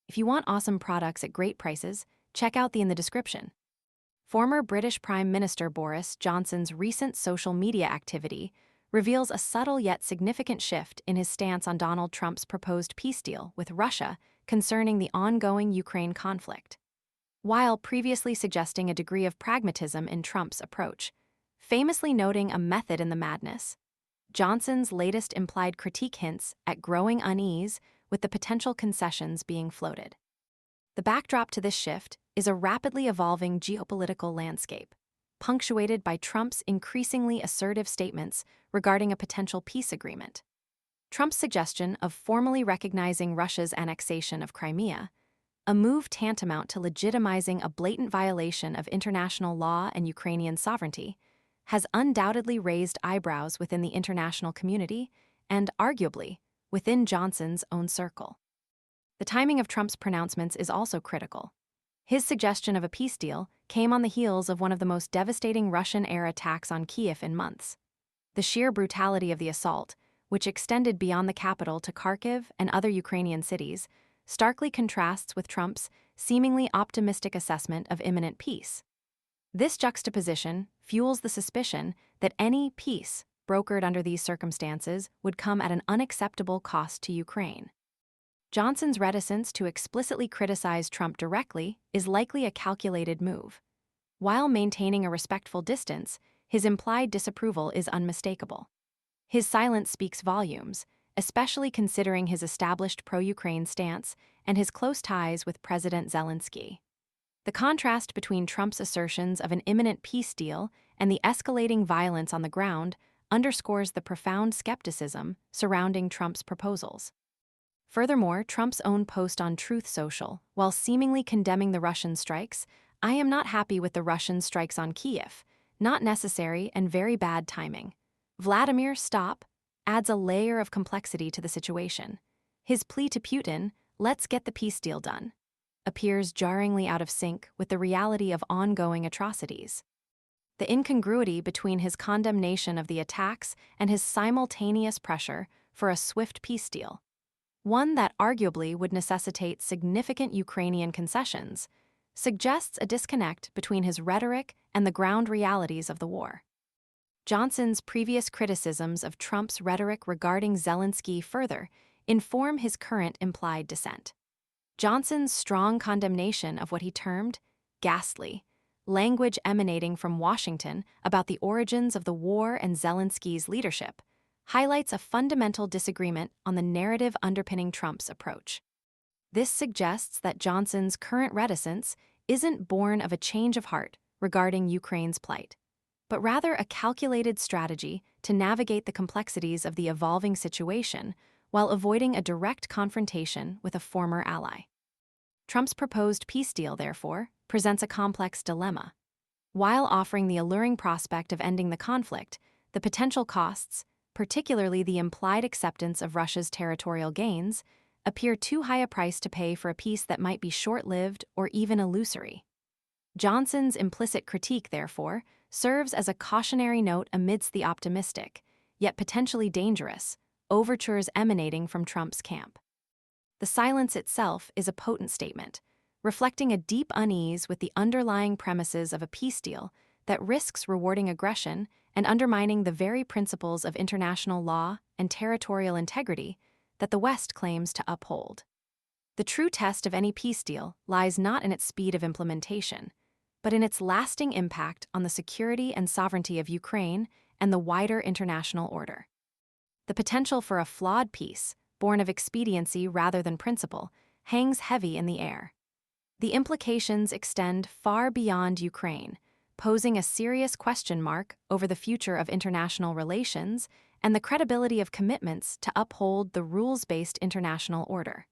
If you want awesome products at great prices, check out the in the description. Former British Prime Minister Boris Johnson's recent social media activity reveals a subtle yet significant shift in his stance on Donald Trump's proposed peace deal with Russia concerning the ongoing Ukraine conflict. While previously suggesting a degree of pragmatism in Trump's approach, famously noting a method in the madness, Johnson's latest implied critique hints at growing unease with the potential concessions being floated. The backdrop to this shift is a rapidly evolving geopolitical landscape, punctuated by Trump's increasingly assertive statements regarding a potential peace agreement. Trump's suggestion of formally recognizing Russia's annexation of Crimea, a move tantamount to legitimizing a blatant violation of international law and Ukrainian sovereignty, has undoubtedly raised eyebrows within the international community and, arguably, within Johnson's own circle. The timing of Trump's pronouncements is also critical. His suggestion of a peace deal came on the heels of one of the most devastating Russian-era attacks on Kyiv in months. The sheer brutality of the assault, which extended beyond the capital to Kharkiv and other Ukrainian cities, starkly contrasts with Trump's seemingly optimistic assessment of imminent peace. This juxtaposition fuels the suspicion that any peace brokered under these circumstances would come at an unacceptable cost to Ukraine. Johnson's reticence to explicitly criticize Trump directly is likely a calculated move. While maintaining a respectful distance, his implied disapproval is unmistakable. His silence speaks volumes, especially considering his established pro-Ukraine stance and his close ties with President Zelenskyy. The contrast between Trump's assertions of an imminent peace deal and the escalating violence on the ground underscores the profound skepticism surrounding Trump's proposals. Furthermore, Trump's own post on Truth Social, while seemingly condemning the Russian strikes, "I am not happy with the Russian strikes on Kyiv, not necessary and very bad timing. Vladimir, stop," adds a layer of complexity to the situation. His plea to Putin, "Let's get the peace deal done," appears jarringly out of sync with the reality of ongoing atrocities. The incongruity between his condemnation of the attacks and his simultaneous pressure for a swift peace deal, one that arguably would necessitate significant Ukrainian concessions, suggests a disconnect between his rhetoric and the ground realities of the war. Johnson's previous criticisms of Trump's rhetoric regarding Zelenskyy further inform his current implied dissent. Johnson's strong condemnation of what he termed ghastly language emanating from Washington about the origins of the war and Zelenskyy's leadership highlights a fundamental disagreement on the narrative underpinning Trump's approach. This suggests that Johnson's current reticence isn't born of a change of heart regarding Ukraine's plight, but rather a calculated strategy to navigate the complexities of the evolving situation while avoiding a direct confrontation with a former ally. Trump's proposed peace deal, therefore, presents a complex dilemma. While offering the alluring prospect of ending the conflict, the potential costs, particularly the implied acceptance of Russia's territorial gains, appear too high a price to pay for a peace that might be short-lived or even illusory. Johnson's implicit critique, therefore, serves as a cautionary note amidst the optimistic, yet potentially dangerous, overtures emanating from Trump's camp. The silence itself is a potent statement, reflecting a deep unease with the underlying premises of a peace deal that risks rewarding aggression and undermining the very principles of international law and territorial integrity that the West claims to uphold. The true test of any peace deal lies not in its speed of implementation, but in its lasting impact on the security and sovereignty of Ukraine and the wider international order. The potential for a flawed peace, born of expediency rather than principle, hangs heavy in the air. The implications extend far beyond Ukraine, posing a serious question mark over the future of international relations and the credibility of commitments to uphold the rules-based international order.